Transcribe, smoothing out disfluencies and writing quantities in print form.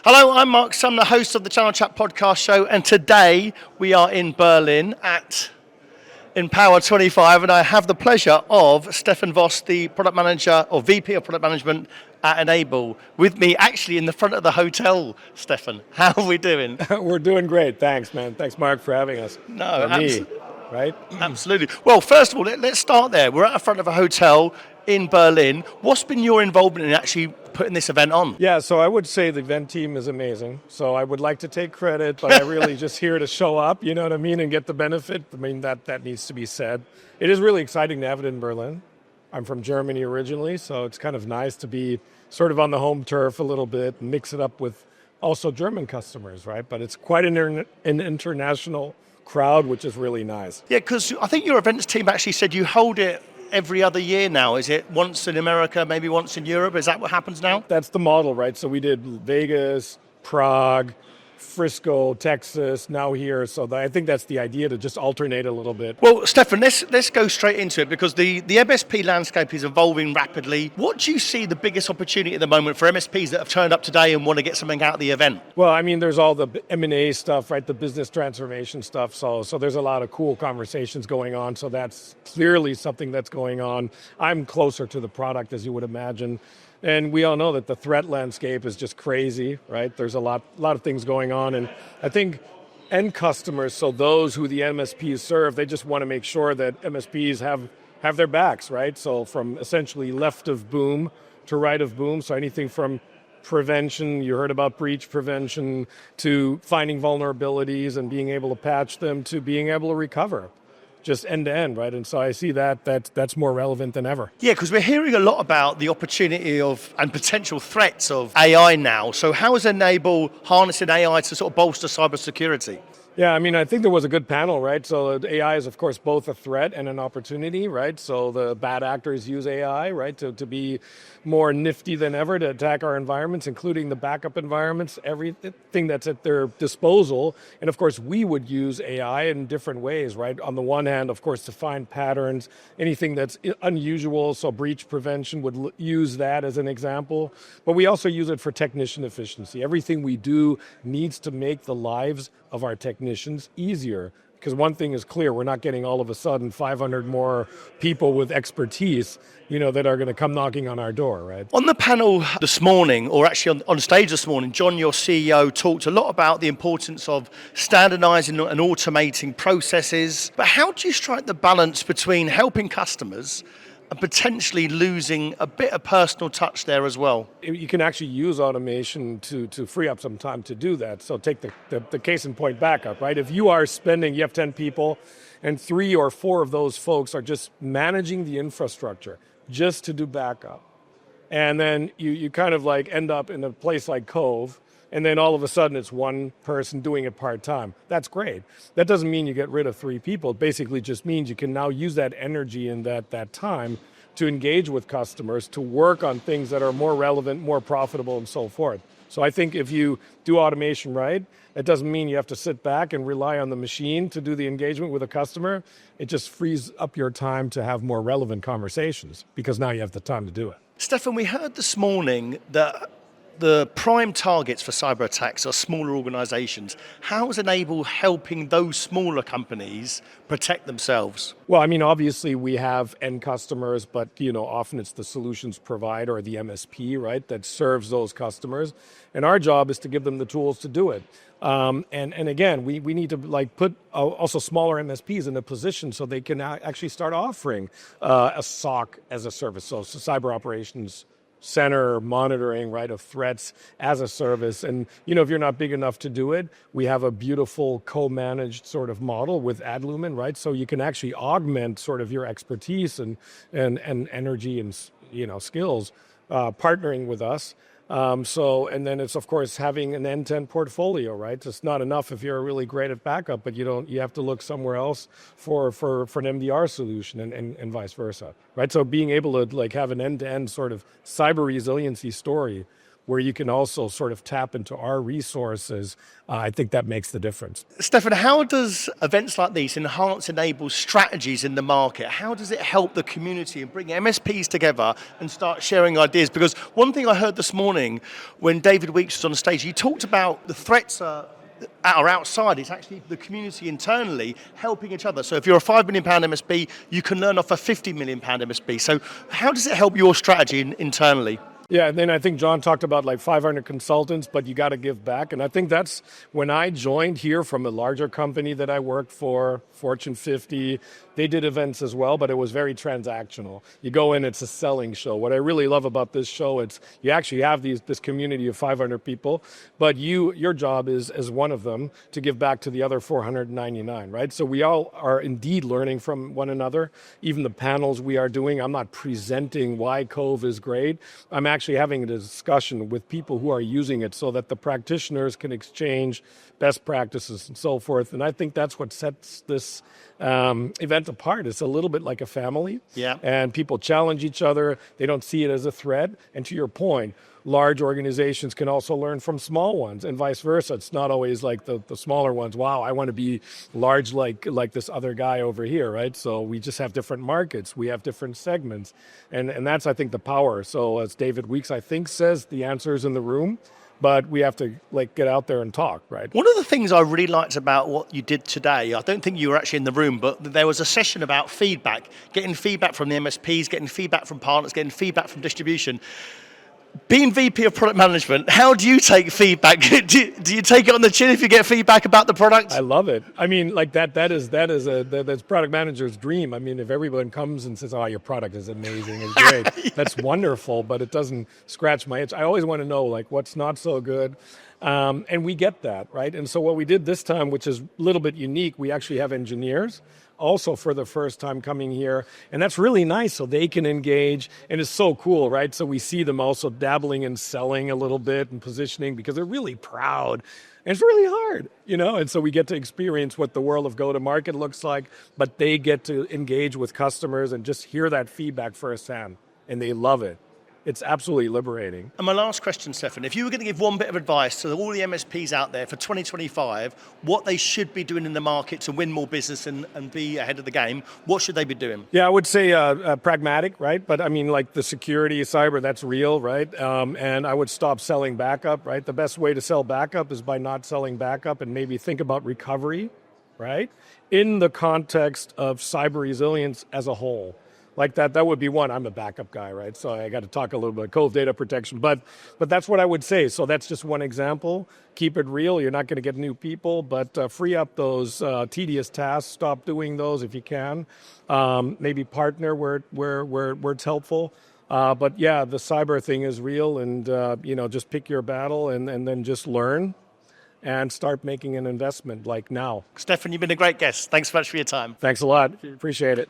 Hello, I'm Marc, Sumner, host of the Channel Chat podcast show, and today we are in Berlin at Empower 25, and I have the pleasure of Stefan Voss, the product manager or VP of product management at Enable, with me actually in the front of the hotel. Stefan, how are we doing? We're doing great. Thanks, man. Thanks, Marc, for having us. Right? Absolutely. Well, first of all, let's start there. We're at the front of a hotel in Berlin. What's been your involvement in actually putting this event on? Yeah, so I would say the event team is amazing. So I would like to take credit, but I'm really just here to show up, you know what I mean, and get the benefit. I mean, that needs to be said. It is really exciting to have it in Berlin. I'm from Germany originally, so it's kind of nice to be sort of on the home turf a little bit and mix it up with also German customers, right? But it's quite an international crowd, which is really nice. Yeah, because I think your events team actually said you hold it every other year now. Is it once in America, maybe once in Europe? Is that what happens now? That's the model, right? So we did Vegas, Prague, Frisco, Texas, now here. So I think that's the idea, to just alternate a little bit. Well, Stefan, let's go straight into it, because the MSP landscape is evolving rapidly. What do you see the biggest opportunity at the moment for MSPs that have turned up today and want to get something out of the event? Well, I mean, there's all the M&A stuff, right? The business transformation stuff. So there's a lot of cool conversations going on. So that's clearly something that's going on. I'm closer to the product, as you would imagine. And we all know that the threat landscape is just crazy, right? There's a lot of things going on. And I think end customers, so those who the MSPs serve, they just want to make sure that MSPs have their backs, right? So from essentially left of boom to right of boom. So anything from prevention, you heard about breach prevention, to finding vulnerabilities and being able to patch them, to being able to recover. Just end to end, right? And so I see that's more relevant than ever. Yeah, because we're hearing a lot about the opportunity of and potential threats of AI now. So how is Enable harnessing AI to sort of bolster cybersecurity? Yeah, I mean, I think there was a good panel, right? So AI is, of course, both a threat and an opportunity, right? So the bad actors use AI, right, to be more nifty than ever to attack our environments, including the backup environments, everything that's at their disposal. And, of course, we would use AI in different ways, right? On the one hand, of course, to find patterns, anything that's unusual, so breach prevention would use that as an example. But we also use it for technician efficiency. Everything we do needs to make the lives of our technicians easier. Because one thing is clear, we're not getting all of a sudden 500 more people with expertise, you know, that are going to come knocking on our door, right? On the panel this morning, or actually on stage this morning, John, your CEO, talked a lot about the importance of standardizing and automating processes. But how do you strike the balance between helping customers and potentially losing a bit of personal touch there as well? You can actually use automation to free up some time to do that. So take the case in point backup, right? If you have 10 people and 3 or 4 of those folks are just managing the infrastructure just to do backup, and then you kind of like end up in a place like Cove, and then all of a sudden it's one person doing it part-time. That's great. That doesn't mean you get rid of 3 people. It basically just means you can now use that energy and that time to engage with customers, to work on things that are more relevant, more profitable, and so forth. So I think if you do automation right, it doesn't mean you have to sit back and rely on the machine to do the engagement with a customer. It just frees up your time to have more relevant conversations, because now you have the time to do it. Stefan, we heard this morning that the prime targets for cyber attacks are smaller organizations. How is Enable helping those smaller companies protect themselves? Well, I mean, obviously we have end customers, but often it's the solutions provider or the MSP, right, that serves those customers. And our job is to give them the tools to do it. And again, we need to put also smaller MSPs in a position so they can actually start offering a SOC as a service, so cyber operations center monitoring, right, of threats as a service. And if you're not big enough to do it, we have a beautiful co-managed sort of model with Adlumin, right? So you can actually augment sort of your expertise and energy and skills partnering with us. And then it's, of course, having an end-to-end portfolio, right? It's not enough if you're really great at backup, but you have to look somewhere else for an MDR solution and vice versa, right? So being able to have an end-to-end sort of cyber resiliency story where you can also sort of tap into our resources, I think that makes the difference. Stefan, how does events like these enable strategies in the market? How does it help the community and bring MSPs together and start sharing ideas? Because one thing I heard this morning when David Weeks was on stage, he talked about the threats are outside. It's actually the community internally helping each other. So if you're a £5 million MSP, you can learn off a £50 million MSP. So how does it help your strategy internally? Yeah, and then I think John talked about like 500 consultants, but you got to give back. And I think that's when I joined here from a larger company that I worked for, Fortune 50. They did events as well, but it was very transactional. You go in, it's a selling show. What I really love about this show, it's you actually have this community of 500 people, but your job is, as one of them, to give back to the other 499, right? So we all are indeed learning from one another. Even the panels we are doing, I'm not presenting why Cove is great. I'm actually having a discussion with people who are using it so that the practitioners can exchange best practices and so forth. And I think that's what sets this event apart. It's a little bit like a family. Yeah. And people challenge each other. They don't see it as a threat. And to your point, large organizations can also learn from small ones and vice versa. It's not always like the smaller ones. Wow, I want to be large like this other guy over here, right? So we just have different markets. We have different segments. And that's, I think, the power. So as David Weeks, I think, says, the answer is in the room. But we have to get out there and talk, right? One of the things I really liked about what you did today, I don't think you were actually in the room, but there was a session about feedback, getting feedback from the MSPs, getting feedback from partners, getting feedback from distribution. Being VP of product management, how do you take feedback? Do you take it on the chin if you get feedback about the product? I love it. I mean, that's product manager's dream. I mean, if everyone comes and says, "Oh, your product is amazing, it's great," yeah. That's wonderful, but it doesn't scratch my itch. I always want to know what's not so good. And we get that, right? And so what we did this time, which is a little bit unique, we actually have engineers also for the first time coming here. And that's really nice, so they can engage. And it's so cool, right? So we see them also dabbling in selling a little bit and positioning because they're really proud. And it's really hard, and so we get to experience what the world of go-to-market looks like, but they get to engage with customers and just hear that feedback firsthand, and they love it. It's absolutely liberating. And my last question, Stefan, if you were going to give one bit of advice to all the MSPs out there for 2025, what they should be doing in the market to win more business and be ahead of the game, what should they be doing? Yeah, I would say pragmatic, right? But I mean, the security, cyber, that's real, right? And I would stop selling backup, right? The best way to sell backup is by not selling backup and maybe think about recovery, right? In the context of cyber resilience as a whole. That would be one. I'm a backup guy, right? So I got to talk a little bit Cove data protection, but that's what I would say. So that's just one example. Keep it real. You're not going to get new people, but free up those tedious tasks. Stop doing those if you can. Maybe partner where it's helpful. But yeah, the cyber thing is real, and just pick your battle and then just learn and start making an investment now. Stefan, you've been a great guest. Thanks so much for your time. Thanks a lot. Appreciate it.